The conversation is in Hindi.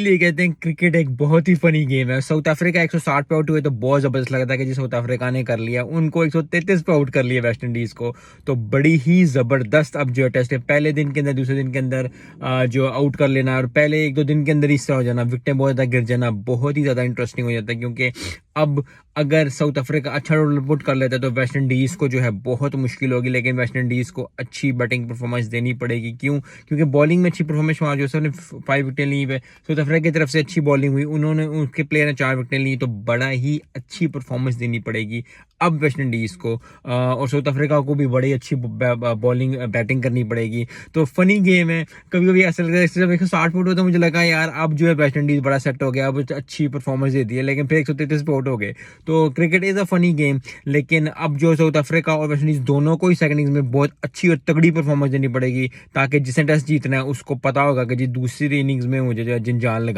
लिए कहते हैं क्रिकेट एक बहुत ही फनी गेम है। साउथ अफ्रीका 160 पे आउट हुए तो बहुत जबरदस्त लगा था कि जी साउथ अफ्रीका ने कर लिया, उनको 133 पे आउट कर लिया वेस्ट इंडीज को। तो बड़ी ही जबरदस्त अब जो टेस्ट है, पहले दिन के अंदर दूसरे दिन के अंदर जो आउट कर लेना और पहले एक दो दिन के अंदर इस तरह हो जाना, विकेटें बहुत ज्यादा गिर जाना, बहुत ही ज्यादा इंटरेस्टिंग हो जाता है। क्योंकि अब अगर साउथ अफ्रीका अच्छा आउटपुट कर लेता है तो वेस्ट इंडीज को जो है बहुत मुश्किल होगी, लेकिन वेस्ट इंडीज को अच्छी बैटिंग परफॉर्मेंस देनी पड़ेगी। क्यों? क्योंकि बॉलिंग में अच्छी परफॉर्मेंस वहाँ जो सबने 5 विकेटें ली है, साउथ अफ्रीका की तरफ से अच्छी बॉलिंग हुई, उन्होंने उनके प्लेयर ने 4 विकेटें ली, तो बड़ा ही अच्छी परफॉर्मेंस देनी पड़ेगी अब वेस्ट इंडीज को। और साउथ अफ्रीका को भी बड़ी अच्छी बॉलिंग बैटिंग करनी पड़ेगी। तो फनी गेम है। कभी कभी ऐसा लगता है जब 160 फुट हो तो मुझे लगा यार अब जो है वेस्ट इंडीज बड़ा सेट हो गया, अब अच्छी परफॉर्मेंस देती है, लेकिन फिर 133 पे आउट हो गए। तो cricket is a funny game, लेकिन अब जो साउथ अफ्रीका और वेस्ट इंडीज दोनों को ही सेकंड इनिंग्स में बहुत अच्छी और तगड़ी परफॉर्मेंस देनी पड़ेगी, ताकि जिसने टेस्ट जीतना है उसको पता होगा कि जी दूसरी इनिंग्स में मुझे जो है जिन जान